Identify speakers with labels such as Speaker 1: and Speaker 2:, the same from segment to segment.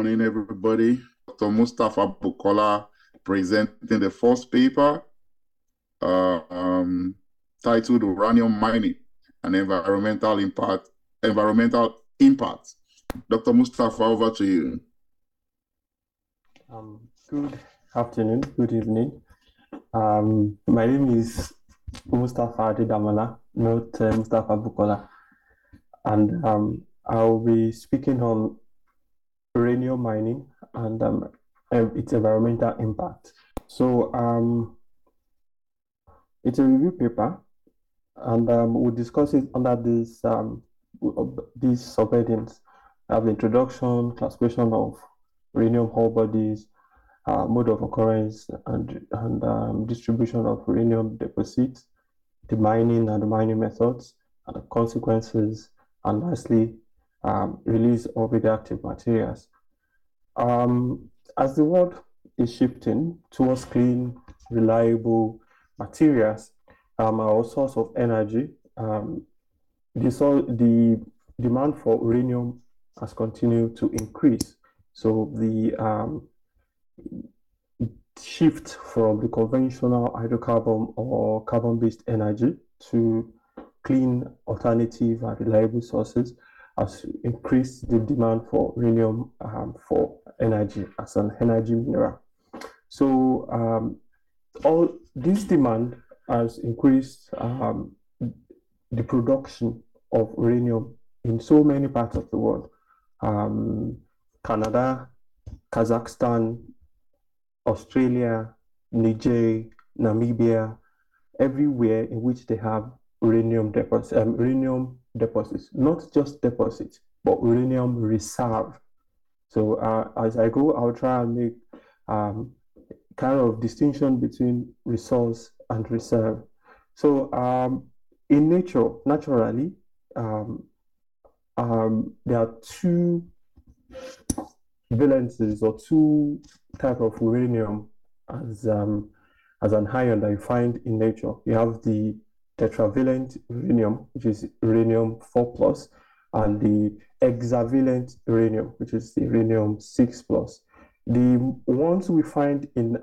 Speaker 1: morning, everybody. Dr. MUSTAPHA Bukola presenting the first paper titled Uranium Mining and Environmental Impact. Dr. MUSTAPHA, over to you.
Speaker 2: Good afternoon, good evening. My name is MUSTAPHA Adedamola, not MUSTAPHA Bukola, and I'll be speaking on uranium mining and its environmental impact. So it's a review paper, and we'll discuss it under these subheadings: introduction, classification of uranium ore bodies, mode of occurrence, and distribution of uranium deposits, the mining and the mining methods, and the consequences, and lastly, release of radioactive materials. As the world is shifting towards clean, reliable materials, our source of energy, the demand for uranium has continued to increase. So the shift from the conventional hydrocarbon or carbon-based energy to clean, alternative, and reliable sources has increased the demand for uranium for energy as an energy mineral. So all this demand has increased the production of uranium in so many parts of the world. Canada, Kazakhstan, Australia, Niger, Namibia, everywhere in which they have uranium deposits, not just deposits, but uranium reserve. So as I go, I'll try and make kind of distinction between resource and reserve. So in nature, naturally, there are two valences or two types of uranium as an ion that you find in nature. You have the tetravalent uranium, which is uranium 4+, and the hexavalent uranium, which is the uranium 6+. The ones we find in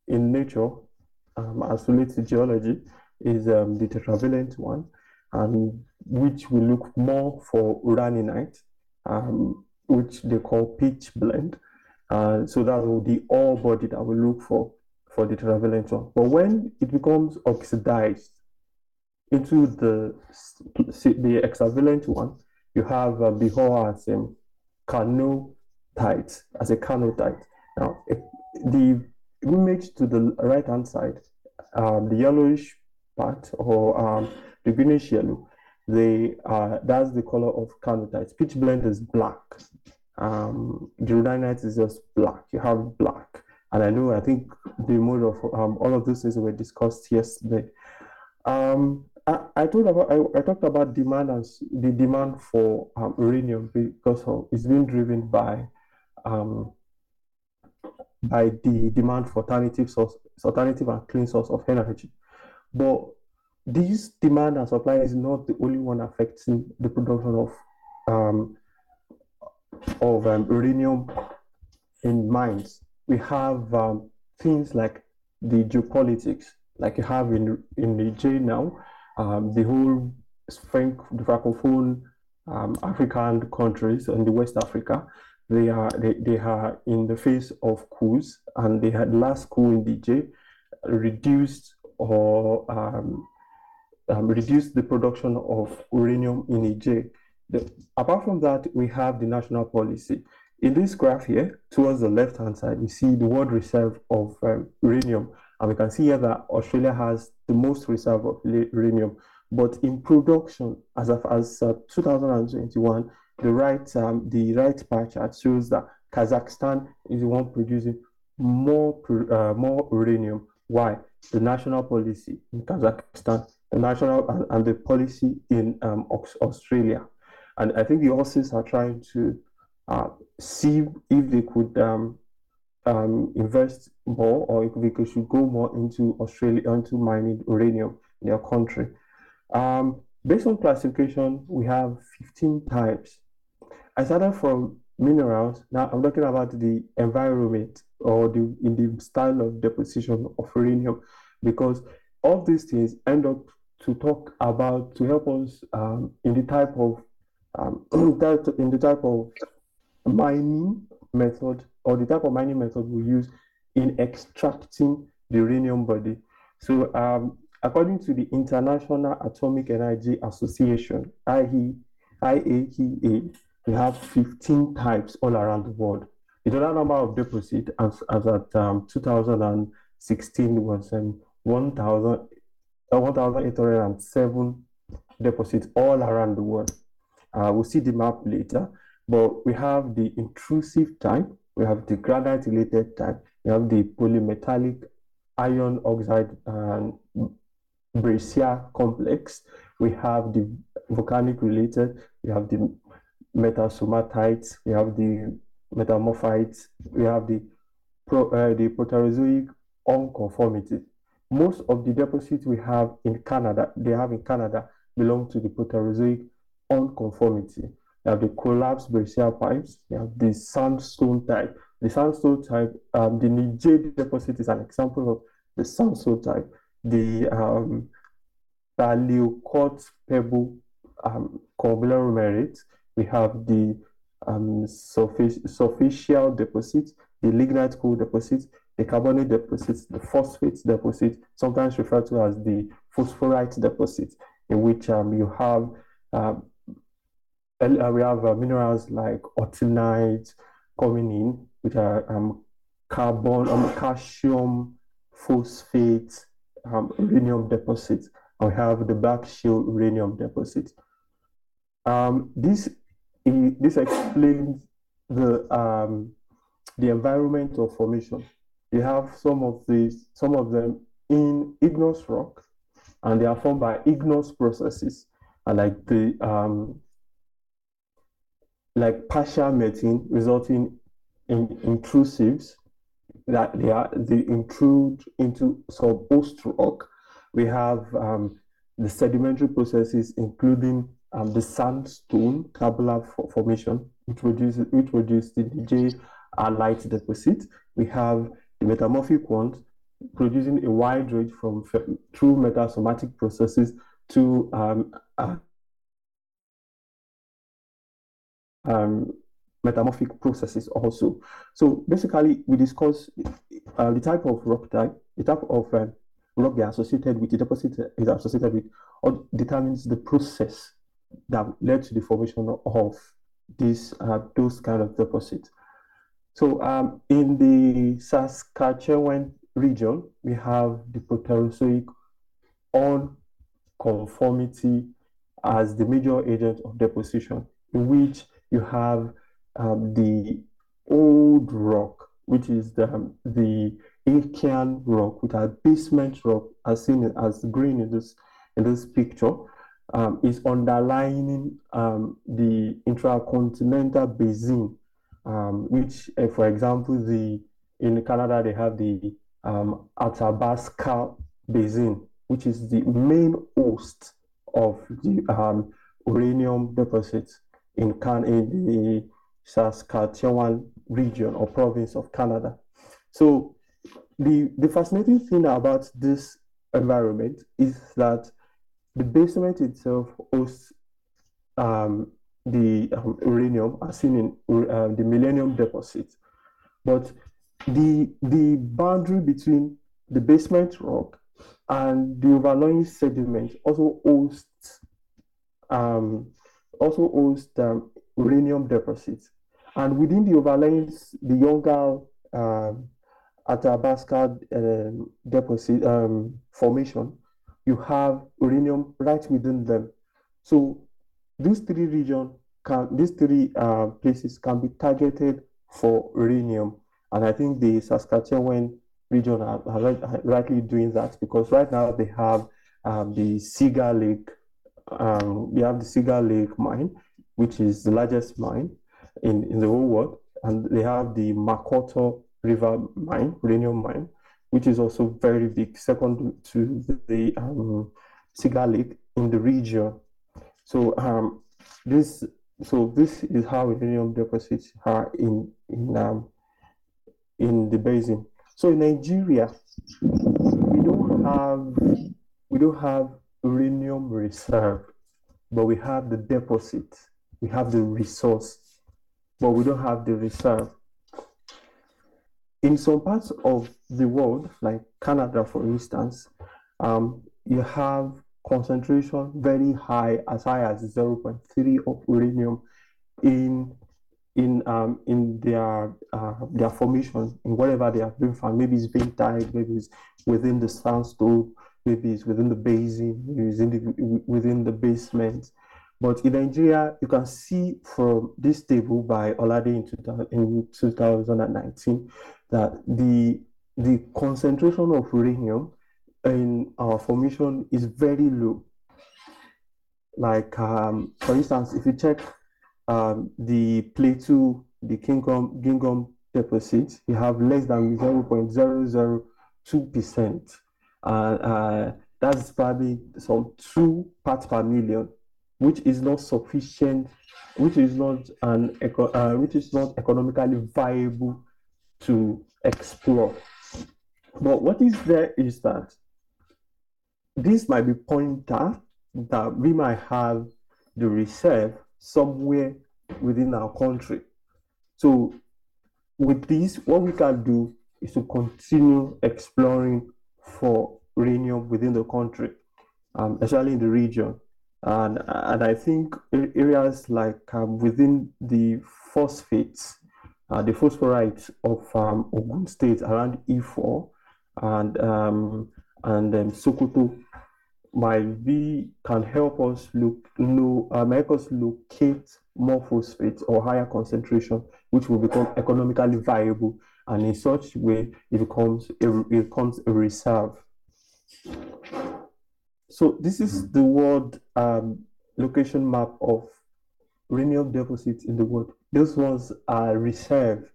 Speaker 2: nature, as related to geology, is the tetravalent one, and which we look more for uraninite, which they call pitch blende. So that will be the ore body that we look for the tetravalent one. But when it becomes oxidized into the hexavalent one, you have the ore as as a carnotite. Now, the image to the right-hand side, the yellowish part, or the greenish yellow, that's the color of carnotite. Pitch blende is black. The uraninite is just black. You have black. And I think the mode of all of these things were discussed yesterday. I talked about demand as the demand for uranium because it's being driven by the demand for alternative and clean source of energy. But this demand and supply is not the only one affecting the production of uranium in mines. We have things like the geopolitics, like you have in Niger now, the whole francophone African countries in the West Africa. They are in the face of coups, and they had last coup in Niger reduced the production of uranium in Niger. Apart from that, we have the national policy. In this graph here, towards the left-hand side, we see the world reserve of uranium, and we can see here that Australia has the most reserve of uranium. But in production, as 2021, the right pie chart shows that Kazakhstan is the one producing more uranium. Why? The national policy in Kazakhstan, the national and the policy in Australia, and I think the Aussies are trying to see if they could invest more, or if they should go more into Australia, into mining uranium in their country. Based on classification, we have 15 types. I started from minerals, now I'm talking about the environment or in the style of deposition of uranium, because all these things end up to help us in the type of in the type of mining method, or the type of mining method we use in extracting the uranium body. So according to the International Atomic Energy Association, IAEA, we have 15 types all around the world. The total number of deposits as at 2016 was 1,807 deposits all around the world. We'll see the map later, but we have the intrusive type, we have the granite-related type, we have the polymetallic iron oxide and brazier complex, we have the volcanic-related, we have the metasomatites, we have the metamorphites, we have the Proterozoic unconformity. Most of the deposits we have in Canada, belong to the Proterozoic unconformity. You have the collapsed brazier pipes, you have the sandstone type. The sandstone type, the Niger deposit is an example of the sandstone type. The Leucot pebble conglomerate, we have the superficial deposit, the lignite coal deposit, the carbonate deposit, the phosphate deposit, sometimes referred to as the phosphorite deposit, in which you have we have minerals like autunite coming in, which are calcium phosphate uranium deposits, and we have the black shield uranium deposit. This explains the environment of formation. You have some of them in igneous rock, and they are formed by igneous processes, and like partial melting resulting in intrusives that they intrude into subhost rock. We have the sedimentary processes, including the sandstone tabular formation, which produce the DJ light deposit. We have the metamorphic ones, producing a wide range from through metasomatic processes to metamorphic processes also. So basically, we discuss the type of rock type, the type of rock they are associated with, the deposit is associated with, or determines the process that led to the formation of those kind of deposits. So in the Saskatchewan region, we have the Proterozoic unconformity as the major agent of deposition, in which you have the old rock, which is the Achaean rock, with a basement rock, as seen as green in this picture, is underlying the intracontinental basin, which, for example, in Canada they have the Athabasca basin, which is the main host of the uranium deposits in the Saskatchewan region or province of Canada. So the fascinating thing about this environment is that the basement itself hosts the uranium, as seen in the Millennium deposit, but the boundary between the basement rock and the overlying sediment also hosts uranium deposits. And within the overlying, the younger Athabasca deposit formation, you have uranium right within them. So these three places can be targeted for uranium. And I think the Saskatchewan region are rightly doing that, because right now they have the Cigar Lake. They have the Cigar Lake mine, which is the largest mine in the whole world, and they have the Makoto River mine, uranium mine, which is also very big, second to the Cigar Lake in the region. So this So this is how uranium deposits are in the basin. So in Nigeria, we don't have uranium reserve, but we have the deposit. We have the resource, but we don't have the reserve. In some parts of the world, like Canada, for instance, you have concentration very high as 0.3 of uranium in in their formation, in whatever they have been found. Maybe it's being tied, maybe it's within the sandstone, maybe it's within the basin, maybe it's within the basement. But in Nigeria, you can see from this table by Olade in 2019 that the concentration of uranium in our formation is very low. Like, for instance, if you check the Plateau, the Gingham deposit, you have less than 0.002%. That's probably some 2 parts per million, which is not sufficient, which is not economically viable to explore. But what is there is that this might be pointer that we might have the reserve somewhere within our country. So with this, what we can do is to continue exploring for uranium within the country, especially in the region. And I think areas like within the phosphates, the phosphorites of Ogun State around E4 and Sokoto can help us make us locate more phosphates or higher concentration, which will become economically viable, and in such way it becomes a reserve. So this is the world location map of uranium deposits in the world. Those ones are reserve.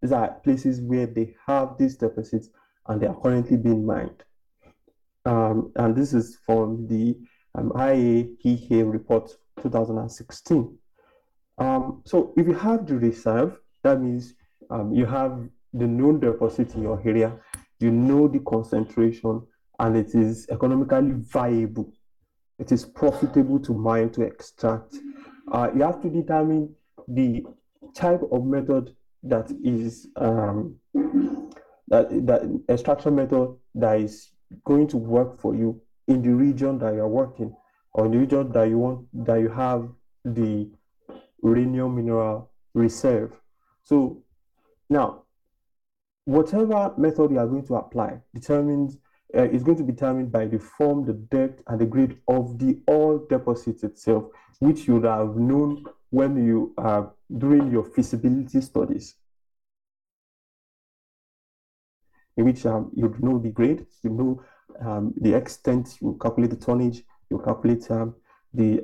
Speaker 2: These are places where they have these deposits and they are currently being mined. And this is from the IAEA report 2016. So if you have the reserve, that means you have the known deposit in your area, you know the concentration, and it is economically viable. It is profitable to mine, to extract. You have to determine the type of method that is that extraction method that is going to work for you in the region that you are working, or in the region that you have the uranium mineral reserve. So now, whatever method you are going to apply is going to be determined by the form, the depth, and the grade of the ore deposit itself, which you would have known when you are doing your feasibility studies, in which you know the grade, you know the extent, you calculate the tonnage, you calculate the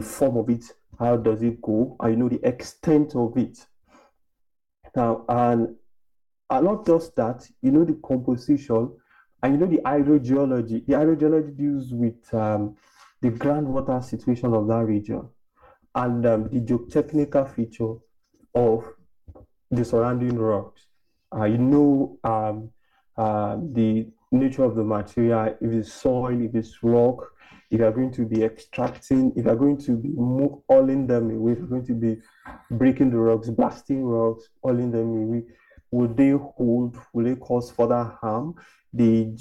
Speaker 2: form of it, how does it go, and you know the extent of it. Now, and not just that, you know the composition, and you know the hydrogeology. The hydrogeology deals with the groundwater situation of that region and the geotechnical feature of the surrounding rocks. You know the nature of the material, if it's soil, if it's rock, if you're going to be extracting, if you're going to be hauling them away, if you're going to be breaking the rocks, blasting rocks, hauling them away, will they hold, will they cause further harm? The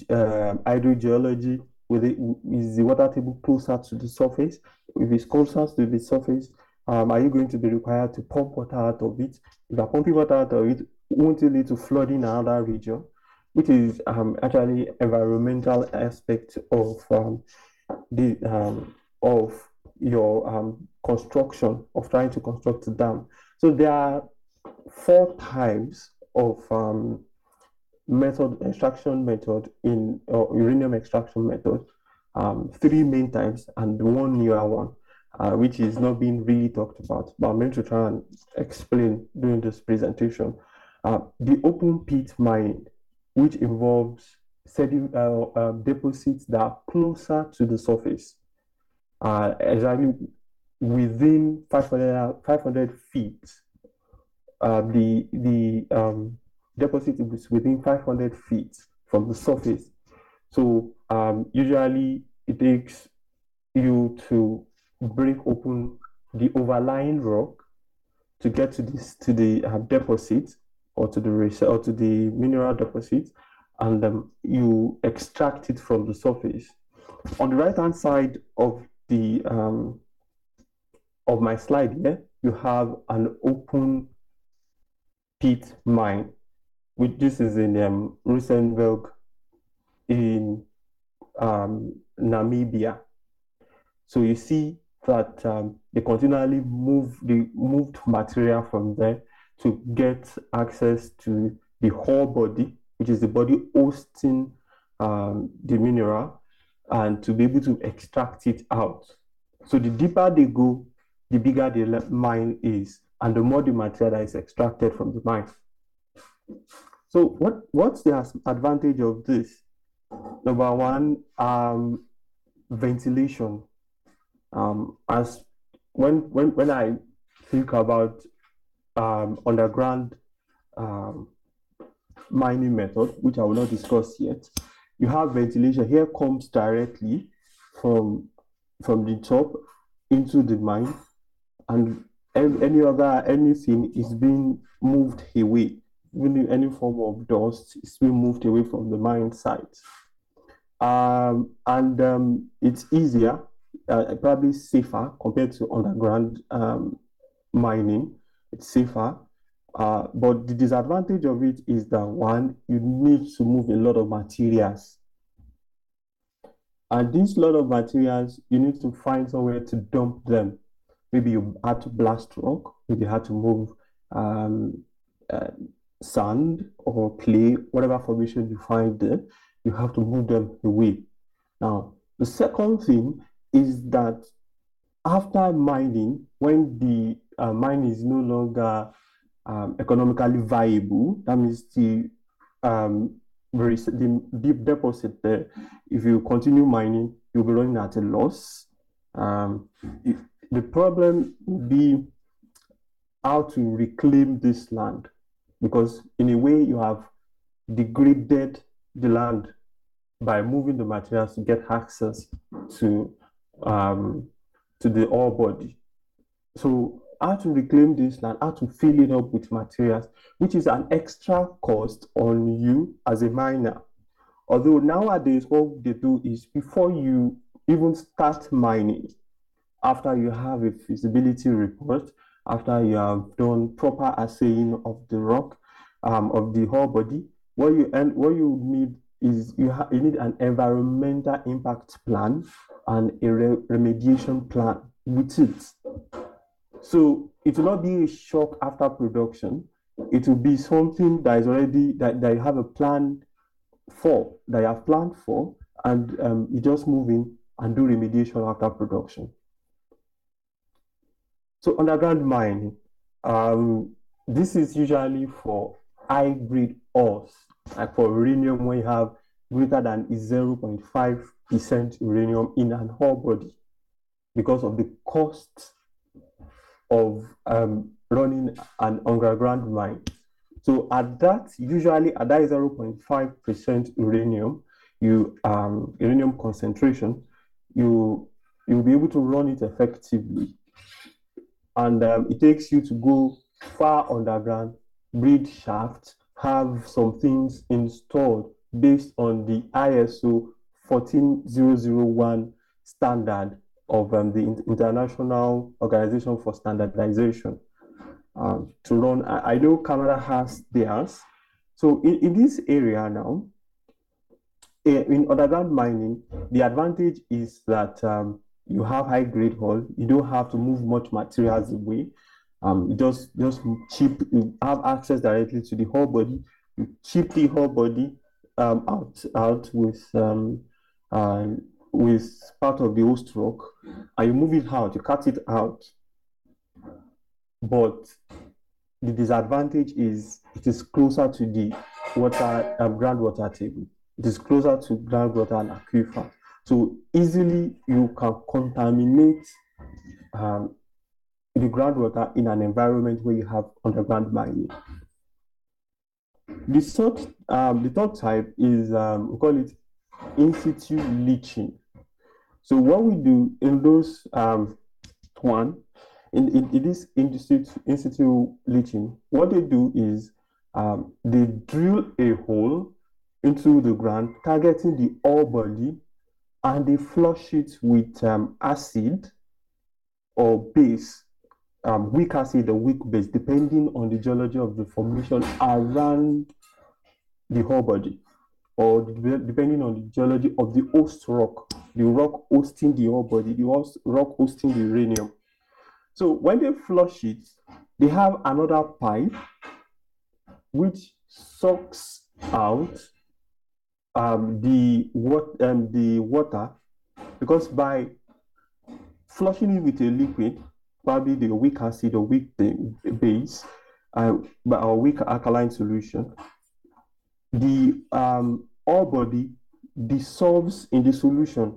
Speaker 2: hydrogeology, is the water table closer to the surface? If it's closer to the surface, are you going to be required to pump water out of it? If you're pumping water out of it, won't it lead to flooding another region? Which is actually environmental aspect of your construction, of trying to construct a dam. So there are 4 types of extraction method in uranium extraction method, 3 main types and 1 newer one, which is not being really talked about, but I'm going to try and explain during this presentation. The open pit mining, which involves deposits that are closer to the surface. Exactly within 500 feet. The deposit is within 500 feet from the surface. So usually it takes you to break open the overlying rock to get to the deposit or to the mineral deposit, and you extract it from the surface. On the right hand side of the of my slide here, you have an open pit mine, which this is in Rustenburg in Namibia. So you see that they continually moved material from there to get access to the whole body, which is the body hosting the mineral, and to be able to extract it out. So the deeper they go, the bigger the mine is, and the more the material that is extracted from the mine. So what's the advantage of this? Number one, ventilation. As when I think about underground mining method, which I will not discuss yet, you have ventilation. Here comes directly from the top into the mine, and anything is being moved away. Even any form of dust is being moved away from the mine site. And it's easier, probably safer compared to underground mining. It's safer. But the disadvantage of it is that, one, you need to move a lot of materials. And this lot of materials, you need to find somewhere to dump them. Maybe you had to blast rock, maybe you had to move sand or clay, whatever formation you find there, you have to move them away. Now, the second thing is that after mining, when the mine is no longer economically viable, that means the deep deposit there, if you continue mining, you'll be running at a loss. The problem will be how to reclaim this land, because in a way you have degraded the land by moving the materials to get access to the ore body. So how to reclaim this land, how to fill it up with materials, which is an extra cost on you as a miner. Although nowadays what they do is, before you even start mining, after you have a feasibility report, after you have done proper assaying of the rock, of the whole body, what you need is you need an environmental impact plan and a remediation plan with it. So it will not be a shock after production. It will be something that is already that you have a plan for, that you have planned for, and you just move in and do remediation after production. So underground mining, this is usually for high-grade ores, like for uranium, when you have greater than 0.5% uranium in an ore body, because of the cost of running an underground mine. So usually at that 0.5% uranium, uranium concentration, you'll be able to run it effectively. And it takes you to go far underground, breed shafts, have some things installed based on the ISO 14001 standard of the International Organization for Standardization to run. I know Canada has theirs. So in this area now, in underground mining, the advantage is that you have high grade ore. You don't have to move much materials away. You just you have access directly to the whole body. You chip the whole body out with part of the host rock, and you move it out. You cut it out. But the disadvantage is it is closer to the groundwater table. It is closer to groundwater and aquifer. So easily you can contaminate the groundwater in an environment where you have underground mining. The third type is, we call it in-situ leaching. So what we do in those in this in-situ leaching, what they do is they drill a hole into the ground, targeting the ore body, and they flush it with acid or base, weak acid or weak base, depending on the geology of the formation around the ore body, or depending on the geology of the host rock, the rock hosting the ore body, the rock hosting the uranium. So when they flush it, they have another pipe which sucks out the water, because by flushing it with a liquid, probably the weak acid or weak base, or weak alkaline solution, the ore body dissolves in the solution.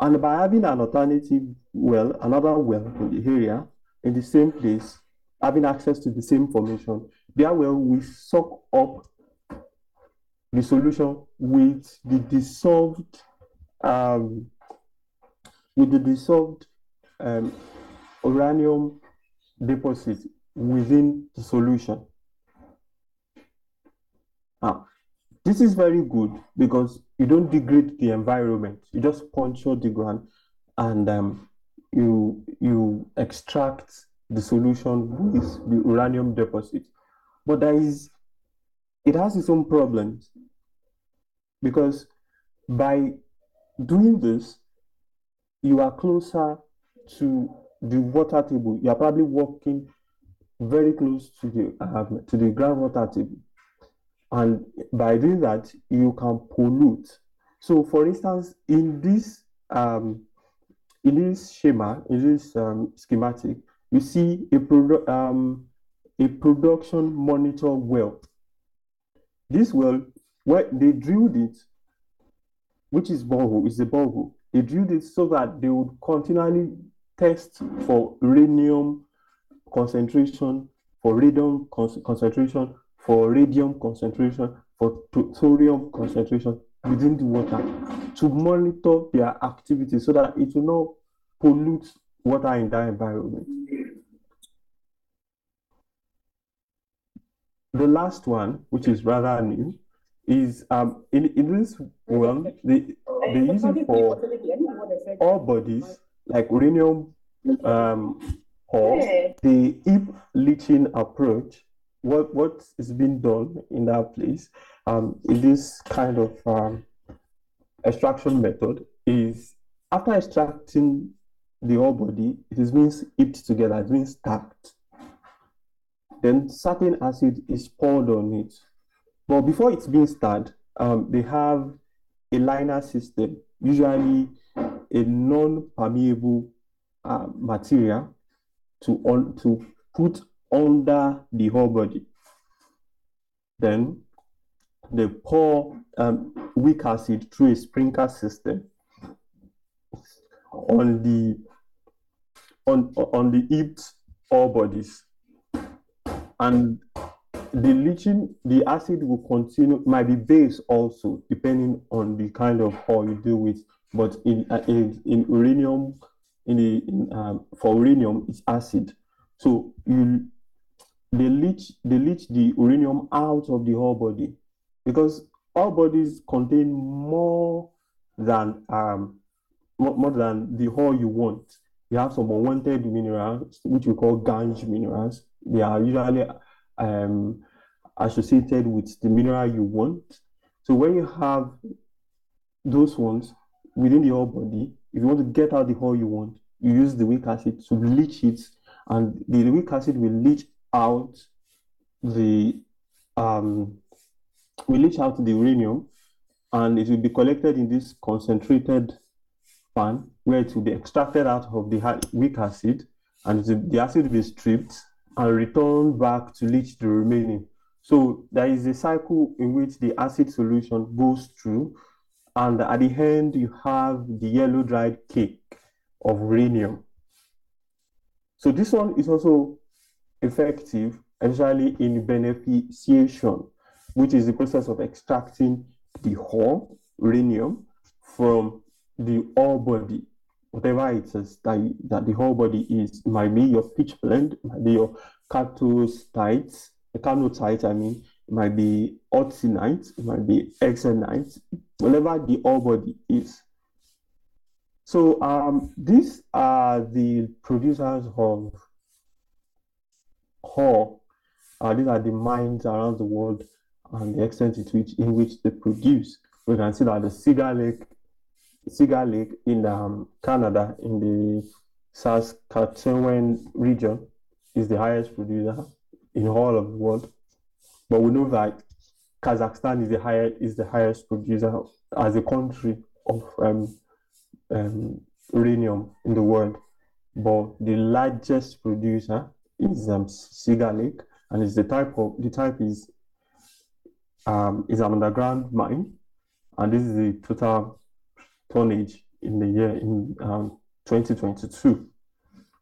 Speaker 2: And by having an alternative well, another well in the area, in the same place, having access to the same formation, their well will suck up the solution with the dissolved uranium deposit within the solution. Now, this is very good because you don't degrade the environment. You just puncture the ground and you extract the solution with the uranium deposit. But it has its own problems, because by doing this, you are closer to the water table. You are probably walking very close to the groundwater table. And by doing that, you can pollute. So, for instance, in this schema, in this schematic, you see a production monitor well. This well, where they drilled it, which is borehole, is a borehole. They drilled it so that they would continually test for uranium concentration, for radium concentration, for radium concentration, for thorium concentration within the water, to monitor their activity so that it will not pollute water in that environment. The last one, which is rather new, is in this well, they use it for all bodies like uranium ore. The heap leaching approach, what is being done in that place, in this kind of extraction method, is after extracting the ore body, it is being heaped together, it's being stacked. Then certain acid is poured on it. But before it's being stacked, they have a liner system, usually a non-permeable material to put under the ore body. Then they pour weak acid through a sprinkler system on the heaped ore bodies. And the leaching, the acid will continue, might be base also, depending on the kind of ore you deal with. But in uranium, for uranium, it's acid. So they leach the uranium out of the ore body, because ore bodies contain more than the ore you want. You have some unwanted minerals, which we call gangue minerals. They are usually associated with the mineral you want. So when you have those ones within the ore body, if you want to get out the ore you want, you use the weak acid to leach it, and the weak acid will leach out the uranium, and it will be collected in this concentrated pan, where it will be extracted out of the weak acid, and the acid will be stripped and returned back to leach the remaining. So there is a cycle in which the acid solution goes through, and at the end you have the yellow dried cake of uranium. So this one is also effective, especially in beneficiation, which is the process of extracting the ore, uranium, from the ore body, whatever it is that the ore body is. It might be your pitch blende, it might be your cathocytes, I mean, it might be auxinite, it might be hexenite, whatever the ore body is. So these are the producers of ore. These are the mines around the world and the extent in which they produce. We can see that the Cigar Lake in Canada, in the Saskatchewan region, is the highest producer in all of the world. But we know that Kazakhstan is the highest producer as a country of uranium in the world. But the largest producer is Cigar Lake, and the type is an underground mine, and this is the total tonnage in the year in 2022.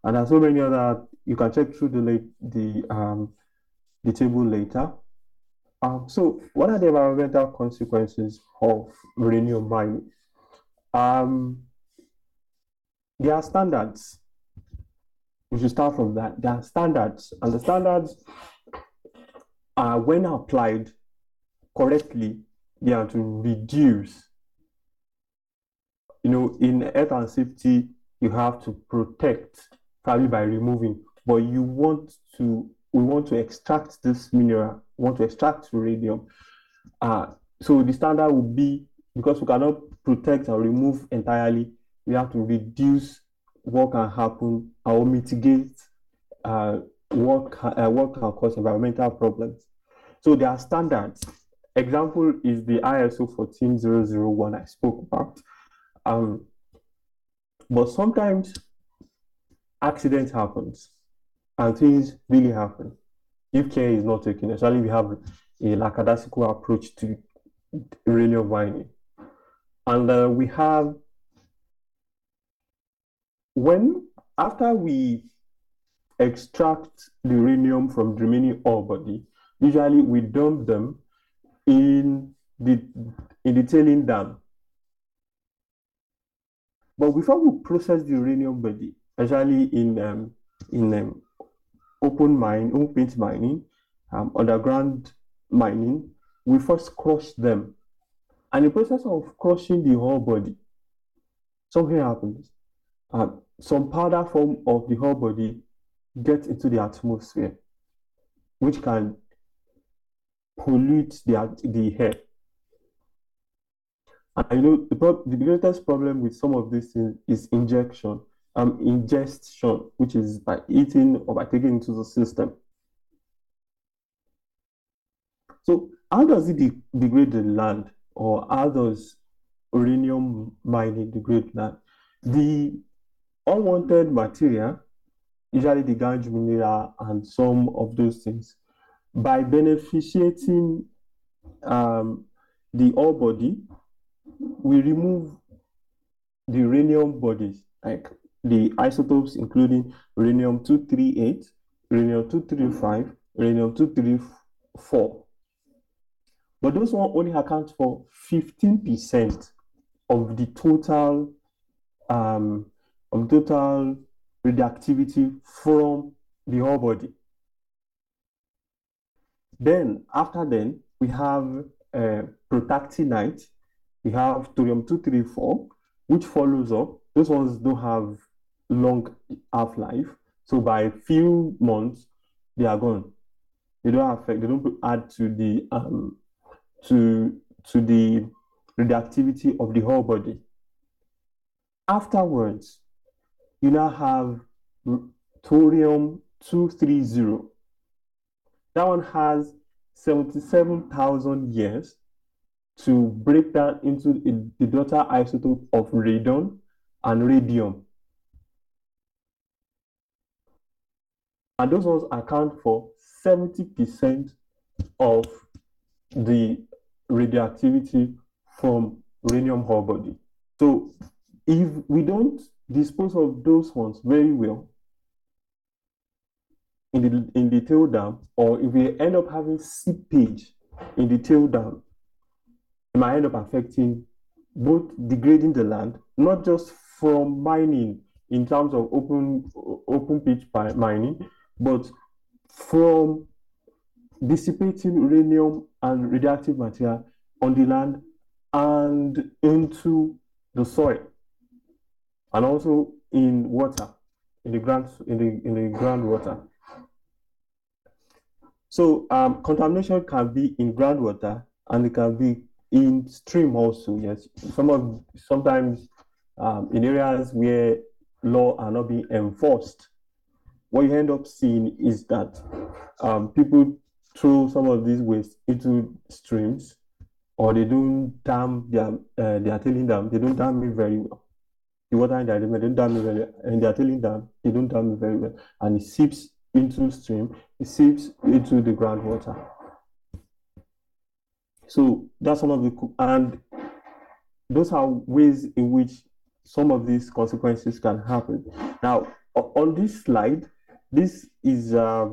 Speaker 2: And there are so many other. You can check through the table later. So what are the environmental consequences of uranium mining? There are standards. We should start from that. There are standards, and the standards are, when applied correctly, they are to reduce. In health and safety, you have to protect, probably by removing, but we want to extract this mineral, want to extract uranium. So the standard would be, because we cannot protect or remove entirely, we have to reduce what can happen or mitigate what can cause environmental problems. So there are standards. Example is the ISO 14001 I spoke about. But sometimes accidents happens and things really happen if care is not taken. Especially we have a lackadaisical approach to uranium mining. And we have, after we extract the uranium from the remaining ore body, usually we dump them in the tailing dam. But before we process the uranium body, especially in open pit mining, underground mining, we first crush them. And in the process of crushing the whole body, something happens. Some powder form of the whole body gets into the atmosphere, which can pollute the air. And the greatest problem with some of these things is ingestion, which is by eating or by taking into the system. So how does it degrade the land, or how does uranium mining degrade land? The unwanted material, usually the gangue mineral and some of those things, by beneficiating the ore body, we remove the uranium bodies, like the isotopes, including uranium-238, uranium-235, uranium-234. But those one only account for 15% of the total radioactivity from the ore body. Then, we have protactinite, we have thorium-234, which follows up. Those ones don't have long half-life. So by a few months, they are gone. They don't add to the radioactivity of the whole body. Afterwards, you now have thorium-230. That one has 77,000 years to break down into the daughter isotope of radon and radium. And those ones account for 70% of the radioactivity from uranium ore body. So if we don't dispose of those ones very well, in the tail dam, or if we end up having seepage in the tail dam, it might end up affecting both degrading the land, not just from mining in terms of open pit mining, but from dissipating uranium and radioactive material on the land and into the soil, and also in water, in the groundwater. So contamination can be in groundwater and it can be in stream also. Yes, sometimes in areas where law are not being enforced, what you end up seeing is that people throw some of these waste into streams, or they don't dam their tailing dam. They don't dam it very well. The water in their they don't dam it very well. And their tailing dam, they don't dam it very well, and it seeps into stream. It seeps into the groundwater. So that's one of the, and those are ways in which some of these consequences can happen. Now, on this slide, this is a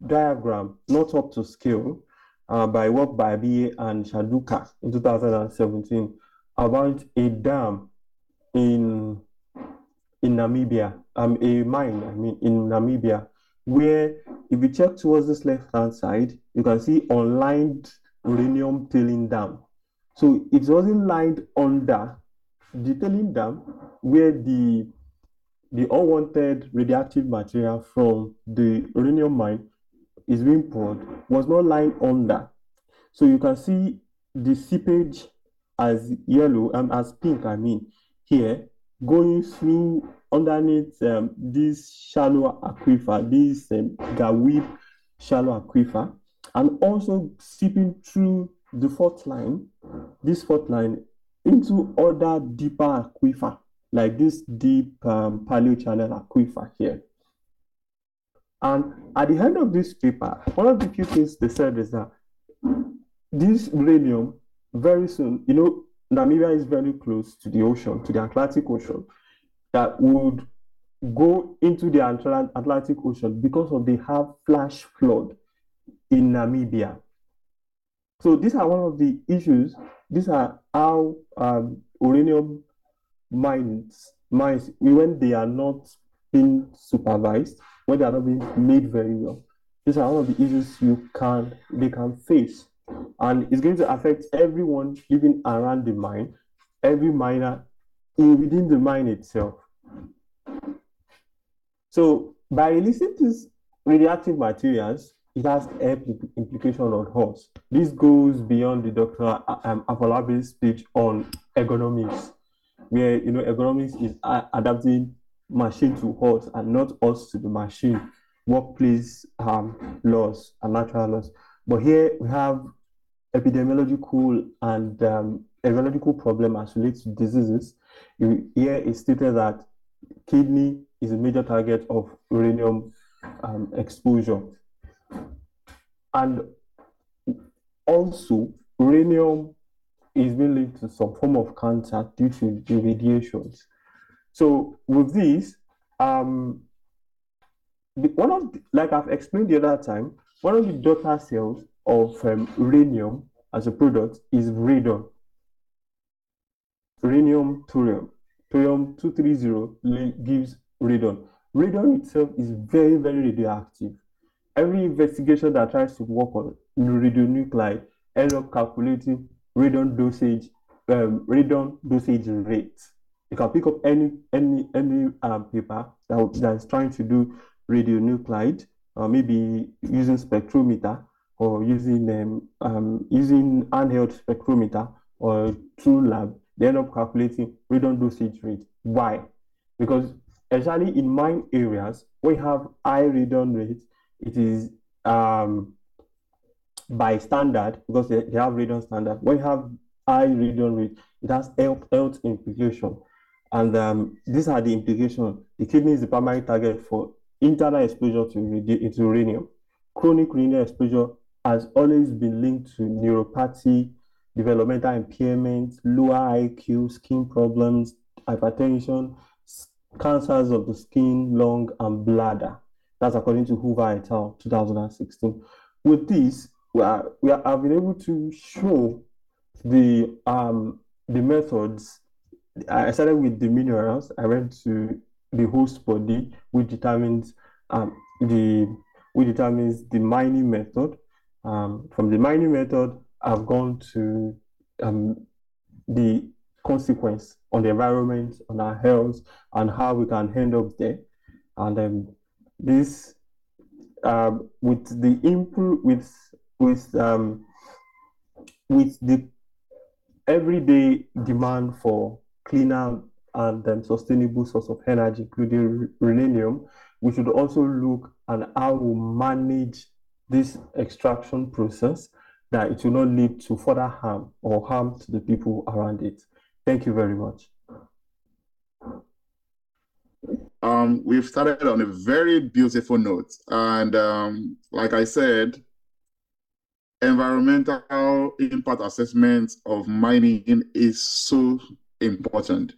Speaker 2: diagram not up to scale by work by Abie and Shaduka in 2017 about a dam in Namibia, a mine, in Namibia, where if you check towards this left-hand side, you can see unlined uranium tailing dam. So it wasn't lined under the tailing dam where the unwanted radioactive material from the uranium mine is being poured, was not lined under. So you can see the seepage as yellow and as pink, here, going through underneath this shallow aquifer, this Gawib shallow aquifer, and also seeping through the fault line, this fault line, into other deeper aquifer, like this deep paleochannel aquifer here. And at the end of this paper, one of the few things they said is that this uranium, very soon, Namibia is very close to the ocean, to the Atlantic Ocean, that would go into the Atlantic Ocean because of they have flash flood in Namibia. So these are one of the issues. These are how uranium mines, when they are not being supervised, when they are not being made very well, these are one of the issues they can face. And it's going to affect everyone living around the mine, every miner within the mine itself. So by releasing these radioactive materials, it has health implication on us. This goes beyond the Dr. Afolabi's speech on ergonomics, where ergonomics is adapting machine to us and not us to the machine, workplace laws and natural laws. But here we have epidemiological and epidemiological problem as relates to diseases. Here it stated that kidney is a major target of uranium exposure. And also, uranium is being linked to some form of cancer due to the radiations. So with this, like I've explained the other time, one of the daughter cells of uranium as a product is radon. Uranium thorium. Thorium-230 gives radon. Radon itself is very, very radioactive. Every investigation that tries to work on radionuclide ends up calculating radon dosage rate. You can pick up any paper that is trying to do radionuclide, maybe using spectrometer or using handheld spectrometer or through lab. They end up calculating radon dosage rate. Why? Because especially in mine areas, we have high radon rates. It is by standard, because they have radon standard. When you have high radon rate, it has health implication. And these are the implications. The kidney is the primary target for internal exposure to uranium. Chronic renal exposure has always been linked to neuropathy, developmental impairment, lower IQ, skin problems, hypertension, cancers of the skin, lung, and bladder. That's according to Hoover et al. 2016. With this, have been able to show the methods. I started with the minerals. I went to the host body, which determines the mining method. From the mining method, I've gone to the consequence on the environment, on our health, and how we can end up there. And this with the input with the everyday demand for cleaner and sustainable source of energy, including uranium, we should also look at how we manage this extraction process, that it will not lead to further harm or harm to the people around it. Thank you very much.
Speaker 1: We've started on a very beautiful note. And like I said, environmental impact assessment of mining is so important,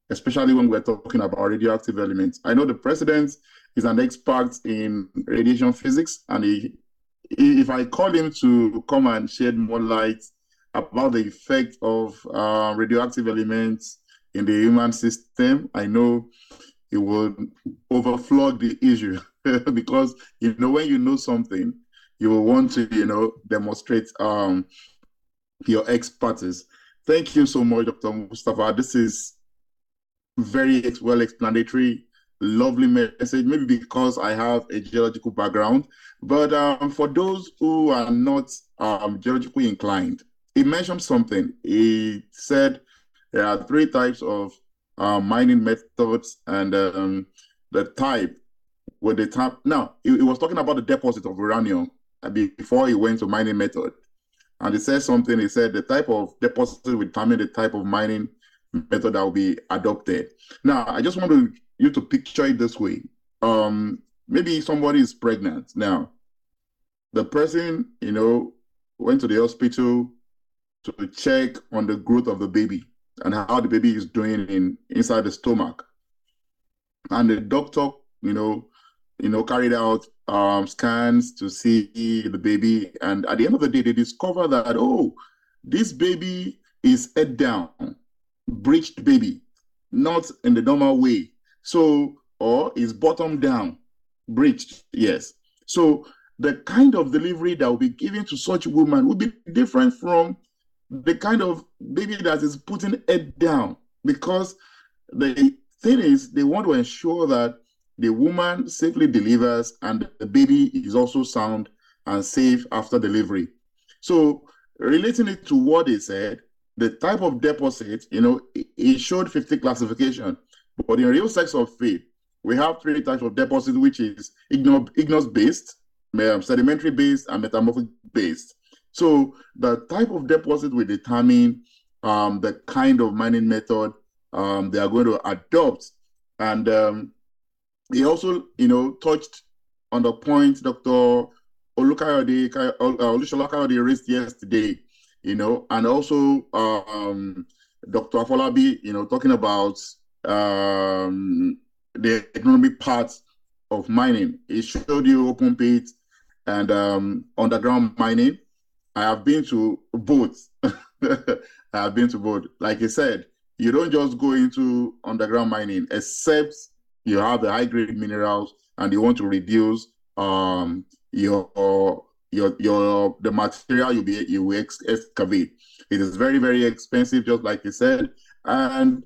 Speaker 1: especially when we're talking about radioactive elements. I know the president is an expert in radiation physics, and if I call him to come and shed more light about the effect of radioactive elements in the human system, I know he will overflow the issue because, when you know something, you will want to, demonstrate your expertise. Thank you so much, Dr. Mustapha. This is very well explanatory, lovely message, maybe because I have a geological background. But for those who are not geologically inclined, he mentioned something. He said there are 3 types of mining methods, and the type with the type. Now, he was talking about the deposit of uranium before he went to mining method. And he said something, he said the type of deposit will determine the type of mining method that will be adopted. Now, I just want you to picture it this way. Maybe somebody is pregnant. Now, the person, went to the hospital to check on the growth of the baby and how the baby is doing inside the stomach. And the doctor, carried out scans to see the baby. And at the end of the day, they discover that, this baby is head down, breached baby, not in the normal way. So, or is bottom down, breached, yes. So the kind of delivery that will be given to such a woman will be different from the kind of baby that is putting head down, because the thing is, they want to ensure that the woman safely delivers and the baby is also sound and safe after delivery. So relating it to what they said, the type of deposit, it showed 50 classification, but in real sex of faith, we have 3 types of deposit, which is igneous-based, sedimentary-based, and metamorphic-based. So the type of deposit will determine the kind of mining method they are going to adopt. And he also, touched on the point Dr. Olushola raised yesterday, and also Dr. Afolabi, talking about the economic part of mining. He showed you open pit and underground mining. I have been to both. I have been to both. Like I said, you don't just go into underground mining except you have the high-grade minerals and you want to reduce the material you will excavate. It is very, very expensive, just like you said, and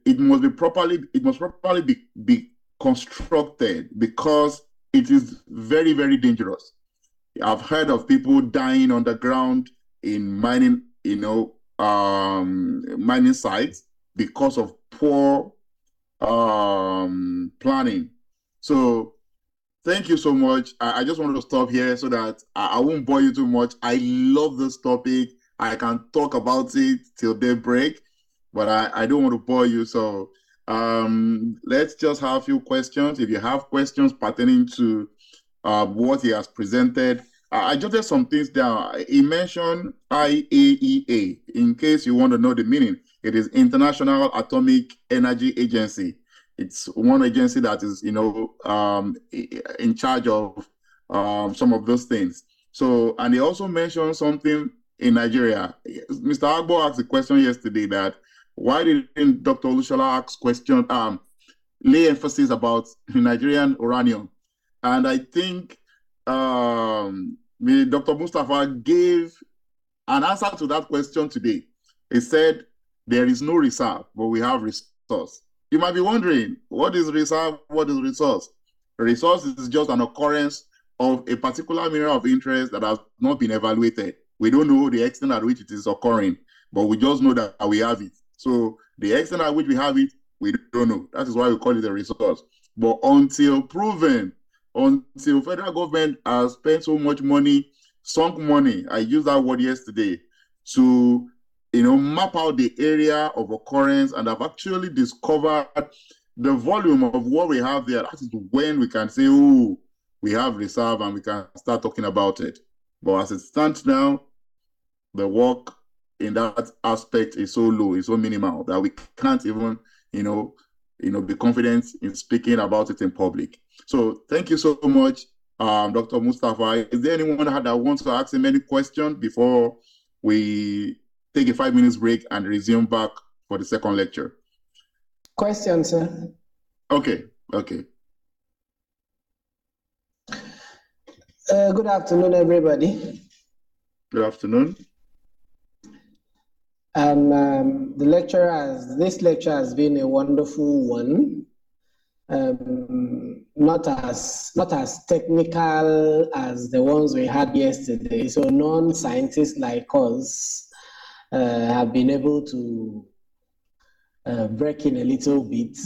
Speaker 1: it must properly be constructed, because it is very, very dangerous. I've heard of people dying underground in mining, mining sites because of poor planning. So thank you so much. I just wanted to stop here so that I won't bore you too much. I love this topic. I can talk about it till daybreak, but I don't want to bore you. So let's just have a few questions. If you have questions pertaining to what he has presented, I jotted some things down. He mentioned IAEA. In case you want to know the meaning, it is International Atomic Energy Agency. It's one agency that is, in charge of some of those things. So, and they also mentioned something in Nigeria. Mr. Agbo asked a question yesterday that why didn't Dr. Olushola ask question, lay emphasis about Nigerian uranium? And I think Dr. Mustapha gave an answer to that question today. He said, there is no reserve, but we have resource. You might be wondering, what is reserve? What is resource? A resource is just an occurrence of a particular mineral of interest that has not been evaluated. We don't know the extent at which it is occurring, but we just know that we have it. So the extent at which we have it, we don't know. That is why we call it a resource. But until proven, until federal government has spent so much money, sunk money, I used that word yesterday, to map out the area of occurrence and have actually discovered the volume of what we have there. That is when we can say, oh, we have reserve and we can start talking about it. But as it stands now, the work in that aspect is so low, it's so minimal that we can't even, be confident in speaking about it in public. So thank you so much, Dr. Mustapha. Is there anyone that wants to ask him any question before we take a 5 minutes break and resume back for the second lecture?
Speaker 3: Question, sir.
Speaker 1: Okay.
Speaker 3: Good afternoon, everybody.
Speaker 1: Good afternoon.
Speaker 3: This lecture has been a wonderful one. Not as technical as the ones we had yesterday. So non-scientists like us have been able to break in a little bit.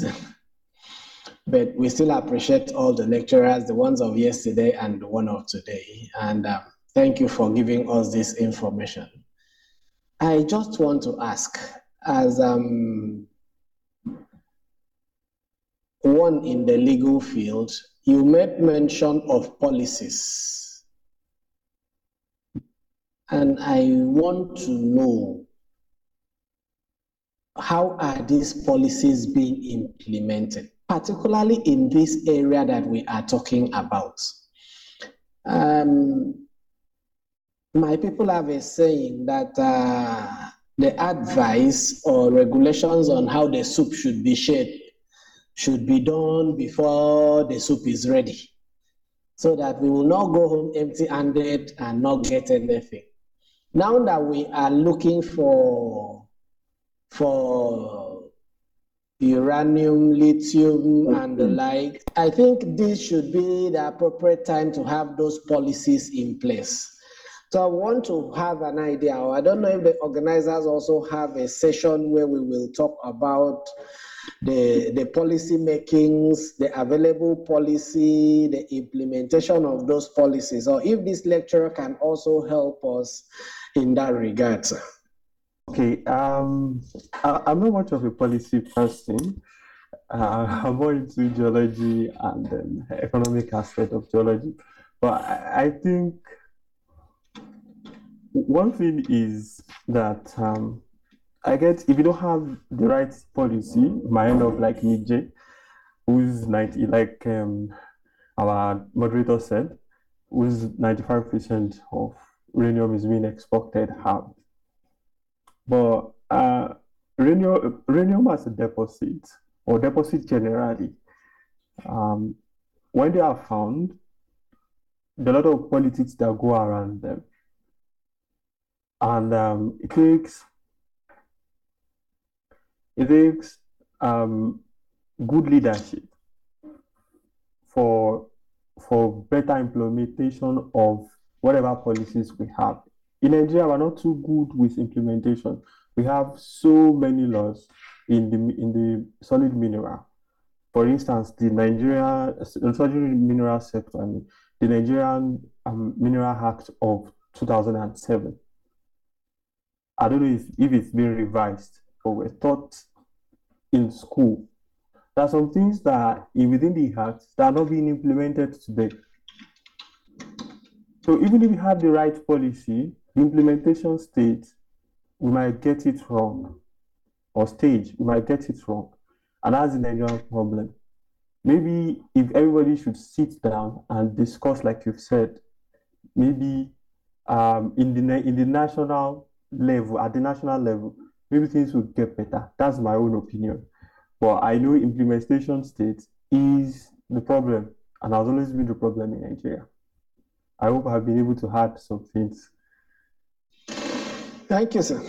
Speaker 3: But we still appreciate all the lecturers, the ones of yesterday and the one of today. And thank you for giving us this information. I just want to ask, as one in the legal field, you made mention of policies. And I want to know, how are these policies being implemented, particularly in this area that we are talking about? My people have a saying that the advice or regulations on how the soup should be shared should be done before the soup is ready, so that we will not go home empty-handed and not get anything. Now that we are looking for uranium, lithium, and the like, I think this should be the appropriate time to have those policies in place. So I want to have an idea, or I don't know if the organizers also have a session where we will talk about the policy makings, the available policy, the implementation of those policies, or if this lecturer can also help us in that regard.
Speaker 2: Okay, I'm not much of a policy person. I'm more into geology and then economic aspect of geology. But I think one thing is that I get, if you don't have the right policy, you might end up like Nije, who's 90, like our moderator said, who's 95% of uranium is being exported out. But uranium as a deposit, or deposit generally, when they are found, there are a lot of politics that go around them. And it takes good leadership for better implementation of whatever policies we have. In Nigeria, we're not too good with implementation. We have so many laws in the solid mineral. For instance, the Nigerian solid mineral sector, the Nigerian Mineral Act of 2007. I don't know if it's been revised, but we're taught in school. There are some things that within the act that are not being implemented today. So even if we have the right policy, the implementation state, we might get it wrong, or stage, we might get it wrong. And that's the Nigerian problem. Maybe if everybody should sit down and discuss, like you've said, maybe in the national level, at the national level, maybe things would get better. That's my own opinion. But I know implementation state is the problem, and has always been the problem in Nigeria. I hope I've been able to add some things.
Speaker 3: Thank you, sir.